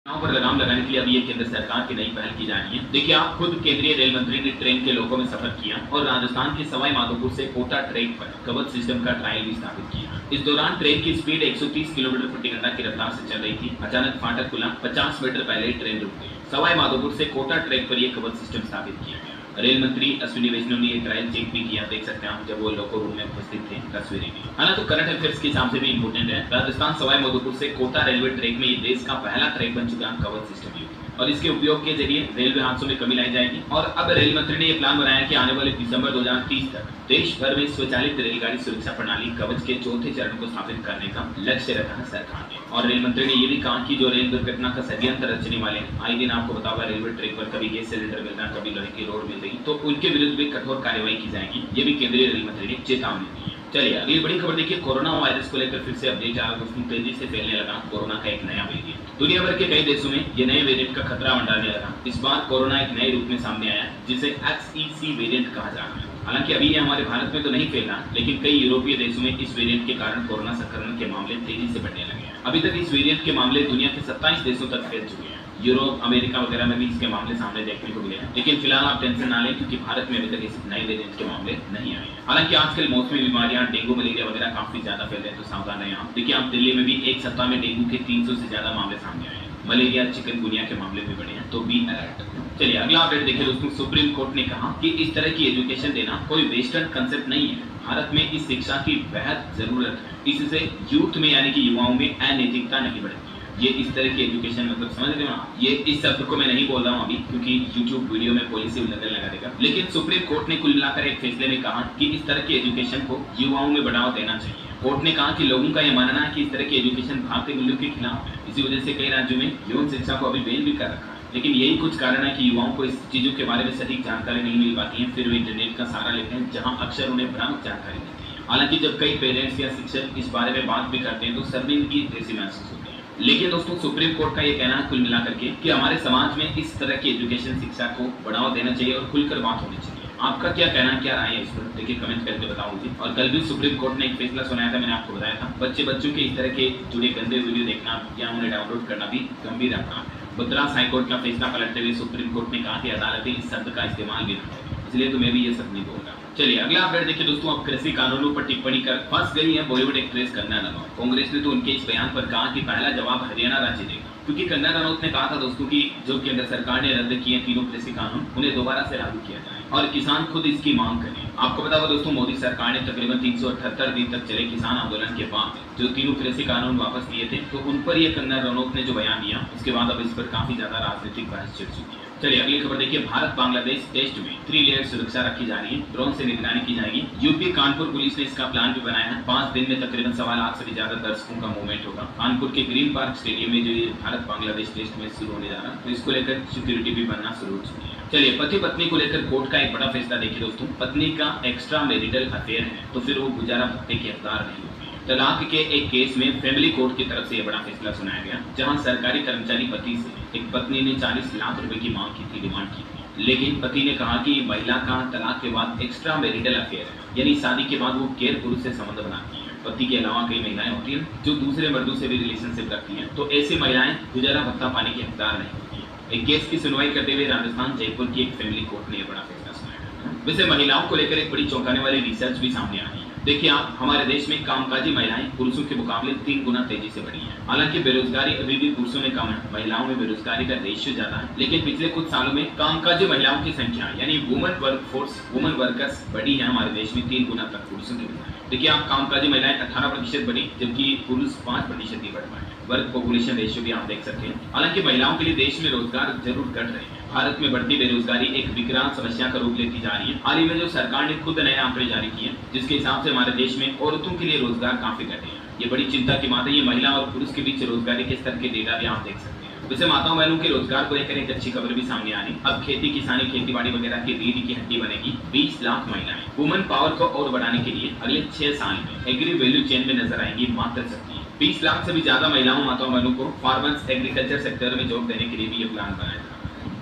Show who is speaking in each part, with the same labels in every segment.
Speaker 1: चुनाव पर लगाम लगाने के लिए अब ये केंद्र सरकार की नई पहल की जा रही है। देखिए, आप खुद केंद्रीय रेल मंत्री ने ट्रेन के लोगों में सफर किया और राजस्थान के सवाई माधोपुर से कोटा ट्रैक पर कवच सिस्टम का ट्रायल भी स्थापित किया। इस दौरान ट्रेन की स्पीड 130 किलोमीटर प्रति घंटा की रफ्तार से चल रही थी। अचानक फाटक खुला, 50 मीटर पहले ही ट्रेन रुक गई। सवाई माधोपुर से कोटा ट्रैक पर यह कवच सिस्टम स्थापित किया गया। रेल मंत्री अश्विनी वैष्णव ने ये ट्रायल चेक भी किया, देख सकते हैं आप, जब वो लोको रूम में उपस्थित थे, तस्वीरें भी। हालांकि करंट अफेयर्स के हिसाब से भी इंपोर्टेंट है। राजस्थान सवाई माधोपुर से कोटा रेलवे ट्रैक में ये देश का पहला ट्रैक बन चुका है कवच सिस्टम युक्त, और इसके उपयोग के जरिए रेलवे हादसों में कमी लाई जाएगी। और अब रेल मंत्री ने यह प्लान बनाया कि आने वाले दिसंबर 2030 तक देश भर में स्वचालित रेलगाड़ी सुरक्षा प्रणाली कवच के चौथे चरण को स्थापित करने का लक्ष्य रखा है सरकार ने। और रेल मंत्री ने यह भी कहा कि जो रेल दुर्घटना का षड्यंत्र रचने वाले आए दिन आपको बता हुआ रेलवे ट्रैक पर कभी गैस सिलेंडर मिल रहा, कभी लोहे की रोड मिल रही, तो उनके विरुद्ध भी कठोर कार्रवाई की जाएगी। ये भी केंद्रीय रेल मंत्री ने चेतावनी दी है। चलिए अगली बड़ी खबर देखिए, कोरोना वायरस को लेकर फिर से अपडेट आ रहा है। तेजी से फैलने लगा कोरोना का एक नया वेरिएंट। दुनिया भर के कई देशों में ये नए वेरिएंट का खतरा मंडराने लगा। इस बार कोरोना एक नए रूप में सामने आया, जिसे XEC वेरिएंट कहा जा रहा है। हालांकि अभी ये हमारे भारत में तो नहीं फैल रहा, लेकिन कई यूरोपीय देशों में इस वेरिएंट के कारण कोरोना संक्रमण के मामले तेजी से बढ़ने लगे हैं। अभी तक इस वेरिएंट के मामले दुनिया के 27 देशों तक फैल चुके हैं। यूरोप, अमेरिका वगैरह में भी इसके मामले सामने देखने को मिले हैं, लेकिन फिलहाल आप टेंशन ना लें, क्योंकि भारत में अभी तक इस नए वेरिएंट के मामले नहीं आए हैं। हालांकि आजकल मौसमी बीमारियां, डेंगू, मलेरिया वगैरह काफी ज्यादा फैल रहे हैं, तो सावधान रहें आप। देखिए, आप दिल्ली में भी एक सप्ताह में डेंगू के 300 से ज्यादा मामले सामने आए हैं। मलेरिया, चिकनगुनिया के मामले भी बढ़े हैं, तो बी अलर्ट। चलिए अगला अपडेट देखिए दोस्तों, सुप्रीम कोर्ट ने कहा कि इस तरह की एजुकेशन देना कोई वेस्टर्न कंसेप्ट नहीं है। भारत में इस शिक्षा की बेहद जरूरत है। इससे यूथ में यानी कि युवाओं में अनैतिकता नहीं बढ़ती है। ये इस तरह की एजुकेशन मतलब समझ रहे हो ना, ये इस शब्द को मैं नहीं बोल रहा हूँ अभी, क्योंकि YouTube वीडियो में पॉलिसी नजर लगा देगा। लेकिन सुप्रीम कोर्ट ने कुल मिलाकर एक फैसले में कहा कि इस तरह की एजुकेशन को युवाओं में बढ़ावा देना चाहिए। कोर्ट ने कहा कि लोगों का यह मानना है कि इस तरह की एजुकेशन भारतीय मूल्यों के खिलाफ है। इसी वजह से कई राज्यों में यौन शिक्षा को अभी बैन भी कर रखा है। लेकिन यही कुछ कारण है कि युवाओं को इस चीजों के बारे में सटीक जानकारी नहीं मिल पाती है, फिर वे इंटरनेट का सहारा लेते हैं, जहां अक्सर उन्हें भ्रामक जानकारी मिलती है। हालांकि जब कई पेरेंट्स या शिक्षक इस बारे में बात भी करते हैं तो शर्मिंदगी जैसी महसूस होती है। लेकिन दोस्तों, सुप्रीम कोर्ट का ये कहना है कुल मिलाकर के कि हमारे समाज में इस तरह की एजुकेशन शिक्षा को बढ़ावा देना चाहिए और खुलकर बात होनी चाहिए। आपका क्या कहना है, क्या राय है इस पर, देखिए कमेंट करके बताओ मुझे। और कल भी सुप्रीम कोर्ट ने एक फैसला सुनाया था, मैंने आपको बताया था, बच्चों के इस तरह के जुड़े गंदे वीडियो देखना या उन्हें डाउनलोड करना भी गंभीर अपराध है। मद्रास हाईकोर्ट का फैसला पलटते हुए सुप्रीम कोर्ट ने कहा कि अदालतें इस शब्द का इस्तेमाल भी न करें, इसलिए तो मैं भी ये शब्द नहीं बोल रहा। चलिए अगला अपडेट देखिए दोस्तों, अब कृषि कानूनों पर टिप्पणी कर फंस गई है बॉलीवुड एक्ट्रेस कंगना रनौत। कांग्रेस ने तो उनके इस बयान पर कहा कि पहला जवाब हरियाणा राज्य देगा, क्योंकि कंगना रनौत ने कहा था दोस्तों कि जो केंद्र सरकार ने रद्द किए तीनों कृषि कानून, उन्हें दोबारा से लागू किया जाए और किसान खुद इसकी मांग करें। आपको पता होगा दोस्तों, मोदी सरकार ने तकरीबन 378 दिन तक चले किसान आंदोलन के बाद जो तीनों कृषि कानून वापस लिए थे, तो उन पर ये कंगना रनौत ने जो बयान दिया, उसके बाद अब इस पर काफी ज्यादा राजनीतिक बहस छिड़ चुकी है। चलिए अगली खबर देखिए, भारत बांग्लादेश टेस्ट में 3 लेयर सुरक्षा रखी जा रही है, ड्रोन से निगरानी की जाएगी। यूपी कानपुर पुलिस ने इसका प्लान भी बनाया है। 5 दिन में तकरीबन 1.25 लाख से भी ज्यादा दर्शकों का मूवमेंट होगा। कानपुर के ग्रीन पार्क स्टेडियम में जो ये भारत बांग्लादेश टेस्ट मैच शुरू होने जा रहा है, तो इसको लेकर सिक्योरिटी भी बनना शुरू हो चुकी है। चलिए पति पत्नी को लेकर कोर्ट का एक बड़ा फैसला देखिए दोस्तों, पत्नी का एक्स्ट्रा मैरिटल अफेयर है तो फिर वो गुजारा भत्ते के हकदार नहीं होती। तलाक के एक केस में फैमिली कोर्ट की तरफ से यह बड़ा फैसला सुनाया गया, जहां सरकारी कर्मचारी पति से एक पत्नी ने 40 लाख रुपए की मांग की थी, डिमांड की थी। लेकिन पति ने कहा कि महिला का तलाक के बाद एक्स्ट्रा मैरिटल अफेयर है, यानी शादी के बाद वो गैर पुरुष से संबंध बनाती है। पति के अलावा कई महिलाएं होती हैं जो दूसरे मर्दों से भी रिलेशनशिप रखती हैं, तो ऐसी महिलाएं गुजारा भत्ता पाने के हकदार नहीं होती हैं। एक केस की सुनवाई करते हुए राजस्थान जयपुर की एक फैमिली कोर्ट ने यह बड़ा फैसला सुनाया। वैसे महिलाओं को लेकर एक बड़ी चौंकाने वाली रिसर्च भी सामने आई है। देखिए आप, हमारे देश में कामकाजी महिलाएं पुरुषों के मुकाबले 3 गुना तेजी से बढ़ी हैं। हालांकि बेरोजगारी अभी भी पुरुषों में कम है, महिलाओं में बेरोजगारी का रेशियो ज्यादा है, लेकिन पिछले कुछ सालों में कामकाजी महिलाओं की संख्या यानी वुमन वर्कफोर्स, वुमन वर्कर्स बढ़ी है हमारे देश में 3 गुना तक पुरुषों की तुलना में। देखिए आप, कामकाजी महिलाएं 18% बढ़ी, जबकि पुरुष 5% ही बढ़ पाए। वर्क पॉपुलेशन रेशियो भी आप देख सकते हैं। हालांकि महिलाओं के लिए देश में रोजगार जरूर घट रहे हैं। भारत में बढ़ती बेरोजगारी एक विकराल समस्या का रूप लेती जा रही है। हाल ही में जो सरकार ने खुद नए आंकड़े जारी किए, जिसके हिसाब से हमारे देश में औरतों के लिए रोजगार काफी घटे हैं। ये बड़ी चिंता की बात है। ये महिला और पुरुष के बीच रोजगारी के स्तर के डेटा भी आप देख सकते हैं। वैसे माताओं बहनों के रोजगार को लेकर एक अच्छी खबर भी सामने आ रही। अब खेती किसानी, खेती बाड़ी वगैरह की रीढ़ की हड्डी बनेगी 20 लाख महिलाएं। वुमन पावर को और बढ़ाने के लिए अगले 6 साल में एग्री वैल्यू चेन में नजर आएंगी मात्र शक्ति। 20 लाख से भी ज्यादा महिलाओं, माताओं बहनों को फार्मर्स एग्रीकल्चर सेक्टर में जॉब देने के लिए भी ये प्लान बनाया था।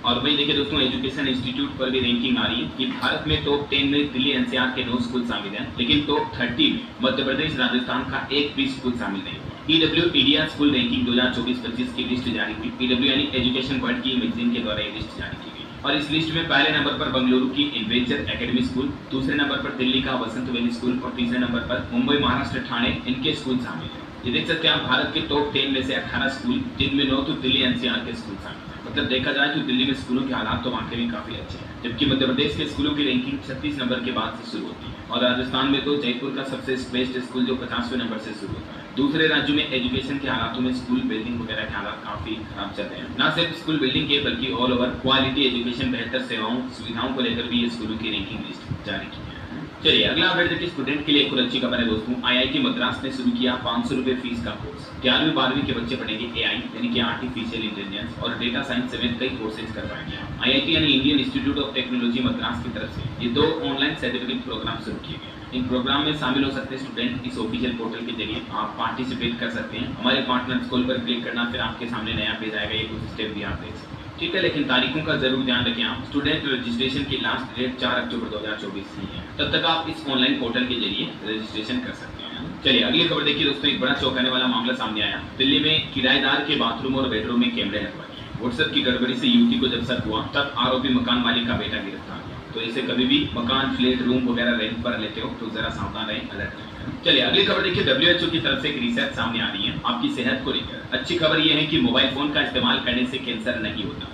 Speaker 1: और वही देखिए दोस्तों, एजुकेशन इंस्टीट्यूट पर भी रैंकिंग आ रही है कि भारत में टॉप 10 में दिल्ली एनसीआर के 9 स्कूल शामिल हैं, लेकिन टॉप 30 में मध्य प्रदेश, राजस्थान का एक भी स्कूल शामिल नहीं हुआ। EW इंडिया स्कूल रैंकिंग 2024-25 की लिस्ट जारी की। EW यानी एजुकेशन वर्ल्ड की मैगजीन के द्वारा ये लिस्ट जारी की गई और इस लिस्ट में पहले नंबर पर बेंगलुरु की एडवेंचर एकेडमी स्कूल, दूसरे नंबर पर दिल्ली का वसंत वैली स्कूल और तीसरे नंबर पर मुंबई महाराष्ट्र ठाणे इनके स्कूल शामिल है। ये देख सकते हैं आप भारत के टॉप 10 में से 18 स्कूल, जिनमें 9 तो दिल्ली एनसीआर के स्कूल शामिल है। मतलब देखा जाए तो दिल्ली में स्कूलों के हालात तो वाकई में काफी अच्छे हैं, जबकि मध्य प्रदेश के स्कूलों की रैंकिंग 36 नंबर के बाद से शुरू होती है और राजस्थान में तो जयपुर का सबसे बेस्ट स्कूल जो 50वें नंबर से शुरू होता है। दूसरे राज्यों में एजुकेशन के हालातों में स्कूल बिल्डिंग वगैरह के हालात काफी खराब चल रहे हैं। न सिर्फ स्कूल बिल्डिंग के बल्कि ऑल ओवर क्वालिटी एजुकेशन, बेहतर सेवाओं सुविधाओं को लेकर भी ये स्कूलों की रैंकिंग लिस्ट जारी की है। चलिए अगला अपडेट देखिए, स्टूडेंट के लिए एक और अच्छी खबर है दोस्तों। IIT मद्रास ने शुरू किया 500 रुपए फीस का कोर्स। 11वीं 12वीं के बच्चे पढ़ेंगे AI यानी कि आर्टिफिशियल इंटेलिजेंस और डेटा साइंस समेत कई कोर्सेज कर पाएंगे। IIT यानी Indian institute of technology Madras की तरफ से ये 2 ऑनलाइन सर्टिफिकेट प्रोग्राम शुरू किए गए। इन प्रोग्राम में शामिल हो सकते हैं स्टूडेंट। इस ऑफिशियल पोर्टल के जरिए आप पार्टिसिपेट कर सकते हैं। हमारे पार्टनर स्कूल पर क्लिक करना, फिर आपके सामने नया पेज आएगा, ये कुछ स्टेप भी आप देख सकते हैं। ठीक है, लेकिन तारीखों का जरूर ध्यान रखें आप। स्टूडेंट रजिस्ट्रेशन की लास्ट डेट 4 अक्टूबर 2024 ही है। तब तक आप इस ऑनलाइन पोर्टल के जरिए रजिस्ट्रेशन कर सकते हैं। चलिए अगली खबर देखिए दोस्तों, एक बड़ा चौंकाने वाला मामला सामने आया। दिल्ली में किराएदार के बाथरूम और बेडरूम में कैमरे लगवा दिए। व्हाट्सएप की गड़बड़ी से युवती को जब शक हुआ तब आरोपी मकान मालिक का बेटा गिरफ्तार हुआ। तो ऐसे कभी भी मकान, फ्लैट, रूम वगैरह रेंट पर लेते हो तो जरा सावधान रहें, अलर्ट रहें। चलिए अगली खबर देखिए, WHO की तरफ से एक रिसर्च सामने आ रही है आपकी सेहत को लेकर। अच्छी खबर यह है कि मोबाइल फोन का इस्तेमाल करने से कैंसर नहीं होता,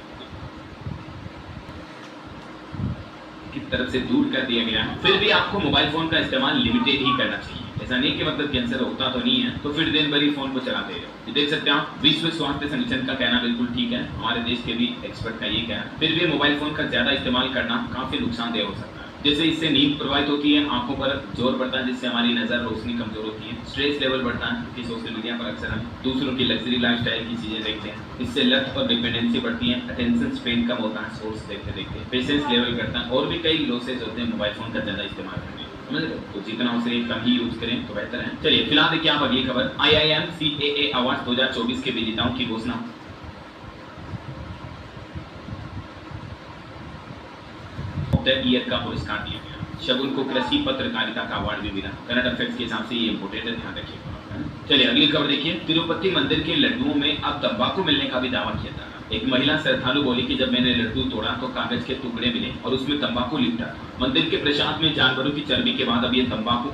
Speaker 1: की तरफ से दूर कर दिया गया है। फिर भी आपको मोबाइल फोन का इस्तेमाल लिमिटेड ही करना चाहिए। ऐसा नहीं कि मतलब कैंसर होता तो नहीं है तो फिर दिन भर ही फोन को चलाते रहो। ये देख सकते हैं आप, विश्व स्वास्थ्य संगठन का कहना बिल्कुल ठीक है, हमारे देश के भी एक्सपर्ट का ये कहना है। फिर भी मोबाइल फोन का ज्यादा इस्तेमाल करना काफी नुकसानदेह हो सकता है। जैसे इससे नींद प्रभावित होती है, आंखों पर जोर पड़ता है जिससे हमारी नजर रोशनी कमजोर होती है, स्ट्रेस लेवल बढ़ता है क्योंकि सोशल मीडिया पर अक्सर हम दूसरों की लग्जरी लाइफस्टाइल की चीजें देखते हैं। इससे लत और डिपेंडेंसी बढ़ती है, अटेंशन स्पेन कम होता है सोर्स देखते देखते, पेशेंस लेवल घटता है और भी कई लॉसेज होते हैं मोबाइल फोन का ज्यादा इस्तेमाल करने। समझ लो, तो जितना हो सके कम ही यूज करें तो बेहतर है। चलिए फिलहाल देखिए आप अगली खबर, IIM CAA अवार्ड 2024 के विजेताओं की घोषणा। ईयर का पुरस्कार दिया गया। शगुन को कृषि पत्रकारिता का अवार्ड भी मिला। करंट अफेयर्स के हिसाब से ये इंपोर्टेंट है, ध्यान रखिए। चलिए अगली खबर देखिए, तिरुपति मंदिर के लड्डुओं में अब तंबाकू मिलने का भी दावा किया जा रहा है। एक महिला श्रद्धालु बोली कि जब मैंने लड्डू तोड़ा तो कागज के टुकड़े मिले और उसमें तंबाकू लिपटा था। मंदिर के प्रसाद में जानवरों की चर्बी के बाद अब ये तंबाकू।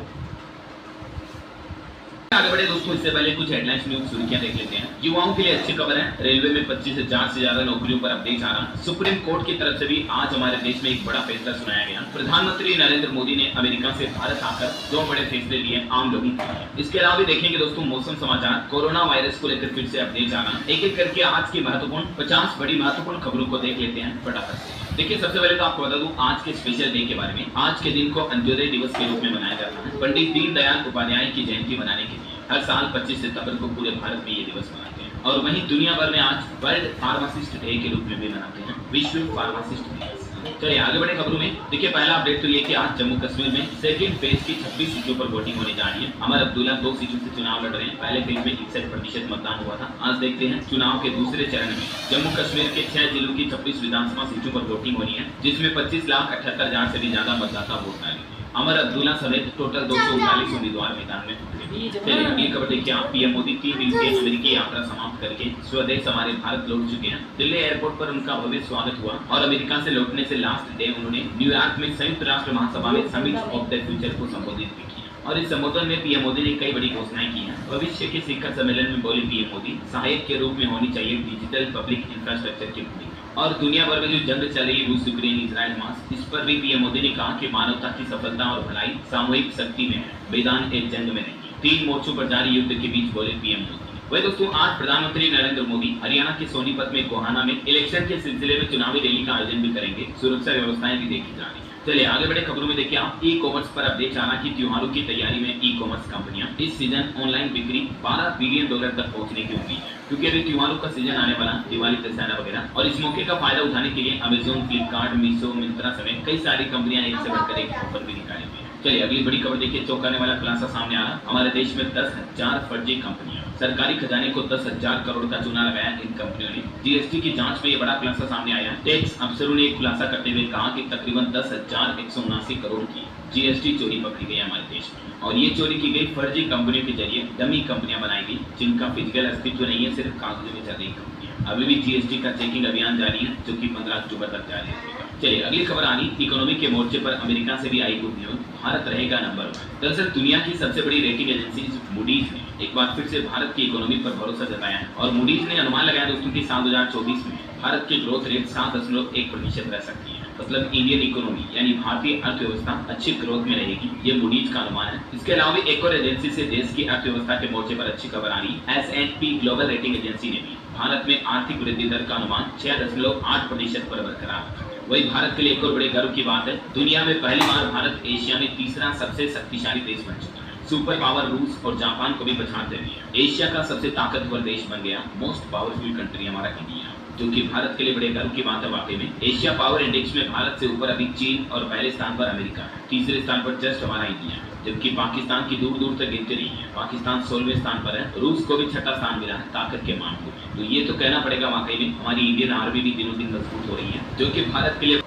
Speaker 1: आगे बढ़े दोस्तों, इससे पहले कुछ हेडलाइंस न्यूज सुर्खियां देख लेते हैं। युवाओं के लिए अच्छी खबर है, रेलवे में 25,000 से ज्यादा नौकरियों पर अपडेट आ रहा। सुप्रीम कोर्ट की तरफ से भी आज हमारे देश में एक बड़ा फैसला सुनाया गया। प्रधानमंत्री नरेंद्र मोदी ने अमेरिका से भारत आकर 2 बड़े फैसले लिए आम लोगों के लिए। इसके अलावा भी देखेंगे दोस्तों मौसम समाचार, कोरोना वायरस को लेकर फिर से अपडेट आ रहा। एक एक करके आज की महत्वपूर्ण 50 बड़ी महत्वपूर्ण खबरों को देख लेते हैं फटाफट से। देखिए सबसे पहले तो आपको बता दूं आज के स्पेशल डे के बारे में। आज के दिन को अंत्योदय दिवस के रूप में मनाया जाता है। पंडित दीनदयाल उपाध्याय की जयंती मनाने के लिए हर साल 25 सितंबर को पूरे भारत में ये दिवस मनाते हैं और वहीं दुनिया भर में आज वर्ल्ड फार्मासिस्ट डे के रूप में भी मनाते हैं, विश्व फार्मासिस्ट दिवस। चलिए आगे बढ़े खबरों में। देखिए पहला अपडेट तो ये कि आज जम्मू कश्मीर में सेकंड फेज की 26 सीटों पर वोटिंग होने जा रही है। अमर अब्दुल्ला 2 सीटों से चुनाव लड़ रहे हैं। पहले फेज में 61% मतदान हुआ था। आज देखते हैं चुनाव के दूसरे चरण में जम्मू कश्मीर के 6 जिलों की 26 विधानसभा सीटों पर वोटिंग होनी है, जिसमें 25,78,000 से भी ज्यादा मतदाता वोट डालेंगे। अमर अब्दुल्ला समेत टोटल 239 उम्मीदवार मैदान में उतरे। चलिए अगली खबर देखिए आप, पीएम मोदी 3 दिन की अमेरिकी यात्रा समाप्त करके स्वदेश हमारे भारत लौट चुके हैं। दिल्ली एयरपोर्ट पर उनका भव्य स्वागत हुआ और अमेरिका से लौटने से लास्ट डे उन्होंने न्यूयॉर्क में संयुक्त राष्ट्र महासभा में समिट ऑफ द फ्यूचर को संबोधित भी किया और इस संबोधन में पीएम मोदी ने कई बड़ी घोषणाएं की हैं। भविष्य के शिखर सम्मेलन में बोले पीएम मोदी, सहायक के रूप में होनी चाहिए डिजिटल पब्लिक इंफ्रास्ट्रक्चर की भूमिका। और दुनिया भर में जो जंग चल रही है रूस यूक्रेन इजराइल हमास, इस पर भी पीएम मोदी ने कहा कि मानवता की सफलता और भलाई सामूहिक शक्ति में है, मैदान एक जंग में नहीं। 3 मोर्चों पर जारी युद्ध के बीच बोले पीएम मोदी। वही दोस्तों आज प्रधानमंत्री नरेंद्र मोदी हरियाणा के सोनीपत में गोहाना में इलेक्शन के सिलसिले में चुनावी रैली का आयोजन भी करेंगे। सुरक्षा व्यवस्थाएं भी देखी जा रही है। चलिए आगे बढ़े खबरों में देखिए आप, ई कॉमर्स पर अपडेट आना कि त्योहारों की तैयारी में ई कॉमर्स कंपनियां इस सीजन ऑनलाइन बिक्री $12 बिलियन तक पहुंचने की उम्मीद है, क्योंकि अभी त्योहारों का सीजन आने वाला, दिवाली, दशहरा वगैरह, और इस मौके का फायदा उठाने के लिए अमेजोन, फ्लिपकार्ट, मीशो, मिंत्रा समेत कई सारी कंपनियां एक से बढ़कर एक ऑफर भी निकालेंगी। चलिए अगली बड़ी खबर देखिए, चौंकाने वाला खुलासा सामने आ रहा। हमारे देश में 10,000 फर्जी कंपनियां, सरकारी खजाने को 10,000 करोड़ का चूना लगाया इन कंपनियों ने। जीएसटी की जांच में ये बड़ा खुलासा सामने आया। टैक्स अफसरों ने एक खुलासा करते हुए कहा कि तकरीबन 10,179 करोड़ की जीएसटी चोरी पकड़ी गई हमारे देश में, और ये चोरी की गई फर्जी कंपनियों के जरिए। डमी कंपनियां बनाई गई जिनका फिजिकल अस्तित्व नहीं है, सिर्फ कागजों में चल रही कंपनियां। अभी भी जीएसटी का चेकिंग अभियान जारी है, जो कि 15 अक्टूबर तक जारी रहेगा। चलिए अगली खबर आनी इकोनॉमी के मोर्चे पर अमेरिका से भी आई गुड न्यूज, भारत रहेगा नंबर 1। दरअसल दुनिया की सबसे बड़ी रेटिंग एजेंसी मूडीज ने एक बार फिर से भारत की इकोनॉमी पर भरोसा जताया है, और मूडीज ने अनुमान लगाया दोस्तों कि साल 2024 में भारत की ग्रोथ रेट 7.1% रह सकती है। मतलब इंडियन इकोनॉमी यानी भारतीय अर्थव्यवस्था अच्छी ग्रोथ में रहेगी, ये मूडीज का अनुमान है। इसके अलावा भी एक और एजेंसी से देश की अर्थव्यवस्था के मोर्चे पर अच्छी खबर आ रही। S&P ग्लोबल रेटिंग एजेंसी ने भी भारत में आर्थिक वृद्धि दर का अनुमान 6.8% पर बरकरार रखा है। वही भारत के लिए एक और बड़े गर्व की बात है, दुनिया में पहली बार भारत एशिया में तीसरा सबसे शक्तिशाली देश बन चुका है। सुपर पावर रूस और जापान को भी पछाड़ते हुए एशिया का सबसे ताकतवर देश बन गया। मोस्ट पावरफुल कंट्री हमारा इंडिया, जो कि भारत के लिए बड़े गर्व की बात है। वाकई में एशिया पावर इंडेक्स में भारत से ऊपर अभी चीन और पहले स्थान पर अमेरिका है, तीसरे स्थान पर जस्ट हमारा इंडिया है, जबकि पाकिस्तान की दूर दूर तक गिनती नहीं है। पाकिस्तान 16वें स्थान पर है, रूस को भी 6ठा स्थान मिला है ताकत के मामले में। तो ये तो कहना पड़ेगा वाकई में हमारी इंडियन आर्मी भी दिनों दिन मजबूत हो रही है, जो कि भारत के लिए।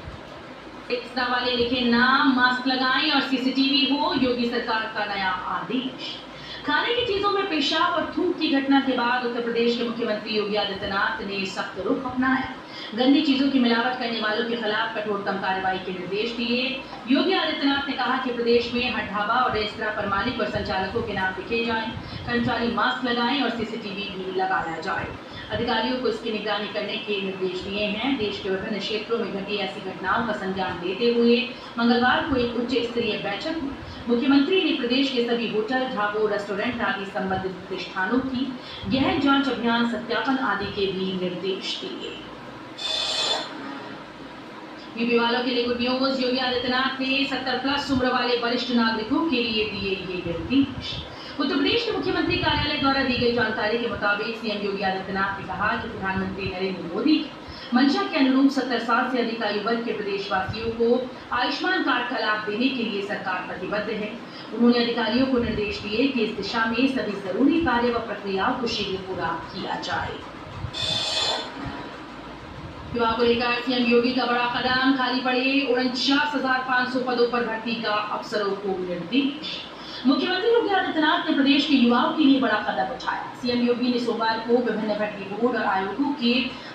Speaker 2: एक्स्ट्रा वाले लिखे नाम, मास्क लगाएं और सीसीटीवी हो, योगी सरकार का नया आदेश। खाने की चीजों में पेशाब और थूक की घटना के बाद उत्तर प्रदेश के मुख्यमंत्री योगी आदित्यनाथ ने सख्त रुख अपनाया। गंदी चीजों की मिलावट करने वालों के खिलाफ कठोरतम कार्रवाई के निर्देश दिए। योगी आदित्यनाथ ने कहा कि प्रदेश में हर ढाबा और रेस्तरां पर मालिक और संचालकों के नाम लिखे जाएं, कर्मचारी मास्क लगाएं और सीसीटीवी भी लगाया जाए। अधिकारियों को इसकी निगरानी करने के निर्देश दिए हैं। देश के विभिन्न क्षेत्रों में घटी ऐसी घटनाओं का संज्ञान लेते हुए मंगलवार को एक उच्च स्तरीय बैठक में मुख्यमंत्री ने प्रदेश के सभी होटल, ढाबों, रेस्टोरेंट आदि संबंधित प्रतिष्ठानों की गहन जांच अभियान, सत्यापन आदि के भी निर्देश दिए। यूपी वालों के लिए गुड न्यूज, योगी आदित्यनाथ ने 70+ उम्र वाले वरिष्ठ नागरिकों के लिए दिए ये निर्देश। उत्तर प्रदेश के मुख्यमंत्री कार्यालय द्वारा दी गई जानकारी के मुताबिक सीएम योगी आदित्यनाथ ने कहा कि प्रधानमंत्री नरेंद्र मोदी की मंशा के अनुरूप 70 साल से अधिक आयु वर्ग के प्रदेशवासियों को आयुष्मान कार्ड का लाभ देने के लिए सरकार प्रतिबद्ध है। उन्होंने अधिकारियों को निर्देश दिए कि इस दिशा में सभी जरूरी कार्य व प्रक्रियाओं को शीघ्र पूरा किया जाए। युवा को लेकर सीएम योगी का बड़ा कदम, खाली पड़े 49,500 पदों पर भर्ती का अफसरों को निर्देश। मुख्यमंत्री योगी आदित्यनाथ ने प्रदेश के युवाओं के लिए बड़ा कदम उठाया। सीएम योगी ने सोमवार को विभिन्न भर्ती बोर्ड और आयोगों के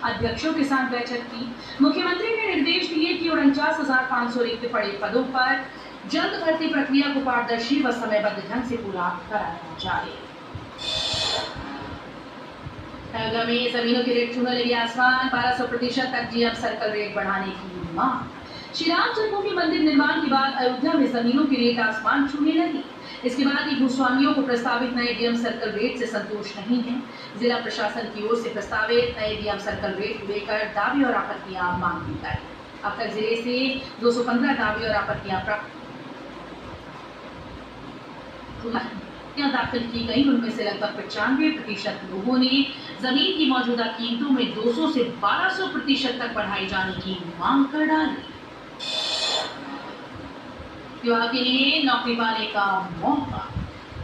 Speaker 2: अध्यक्षों के साथ बैठक की। मुख्यमंत्री ने निर्देश दिए कि 49,500 रिक्त पड़े पदों पर जल्द भर्ती प्रक्रिया को पारदर्शी व समयबद्ध ढंग से पूरा कराया जाए। अयोध्या में जमीनों के रेट छूने लगे आसमान, 1200% तक जीएम सर्कल रेट बढ़ाने की मांग। श्री राम जन्मभूमि मंदिर निर्माण के बाद अयोध्या में जमीनों के रेट आसमान छूने लगे। इसके बाद ही भूस्वामियों को प्रस्तावित नए डीएम सर्कल रेट से संतोष नहीं है। जिला प्रशासन की ओर से प्रस्तावित नए डीएम सर्कल रेट को लेकर दावे और आपत्तियां मांगी गई। अब तक जिले से 215 दावे और आपत्तियां दाखिल की गई। उनमें से लगभग 95% लोगों ने जमीन की मौजूदा कीमतों में 200 से 1200% तक बढ़ाई जाने की मांग कर डाली। युवा के लिए नौकरी पाने का मौका।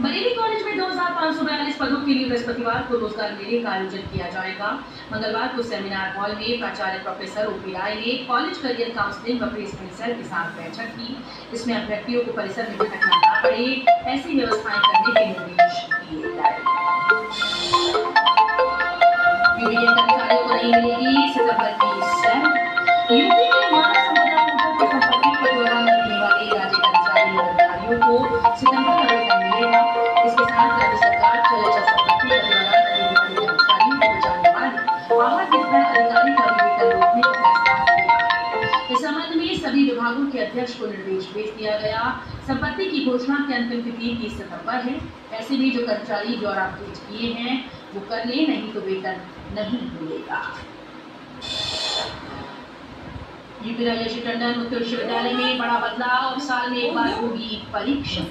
Speaker 2: बरेली कॉलेज में 2542 पदों के लिए बृहस्पतिवार को रोजगार मेले का आयोजन किया जाएगा। मंगलवार को सेमिनार हॉल में प्राचार्य प्रोफेसर ओपी राय ने कॉलेज करियर काउंसलिंग व प्लेसमेंट सेल के साथ बैठक की। इसमें अभ्यर्थियों को परिसर में भटकना न पड़े, ऐसी व्यवस्थाएं करने के निर्देश दिए गए। कर्मचारियों को नहीं मिलेगी सितंबर की सैलरी। यूपी में मानव संपदा की संपत्ति पर दौरान लगने वाले राज्य कर्मचारी और अधिकारियों को सितंबर का वेतन मिलेगा। इसके साथ राज्य सरकार चल संपत्ति पर दौरान कर्मचारियों को बचाने वाले बाहर विभाग अधिकारी का भी वेतन रोकने का फैसला किया है। इस संबंध में सभी विभागों के अध्यक्ष को निर्देश भेज दिया गया। संपत्ति की घोषणा की अंतिम तिथि 30 सितंबर है। ऐसे भी जो कर्मचारी ब्यौरा भेज किए हैं वो कर ले, नहीं तो वेतन नहीं मिलेगा। यूपी राजेश टंडन मुक्त विश्वविद्यालय में बड़ा बदलाव, साल में एक बार होगी परीक्षा।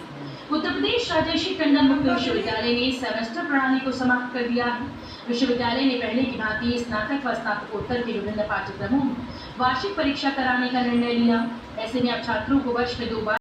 Speaker 2: उत्तर प्रदेश राजेश टंडन मुक्त विश्वविद्यालय ने सेमेस्टर प्रणाली को समाप्त कर दिया है। विश्वविद्यालय ने पहले की भांति स्नातक व स्नातकोत्तर के विभिन्न पाठ्यक्रमों में वार्षिक परीक्षा कराने का निर्णय लिया। ऐसे में अब छात्रों को वर्ष में 2 बार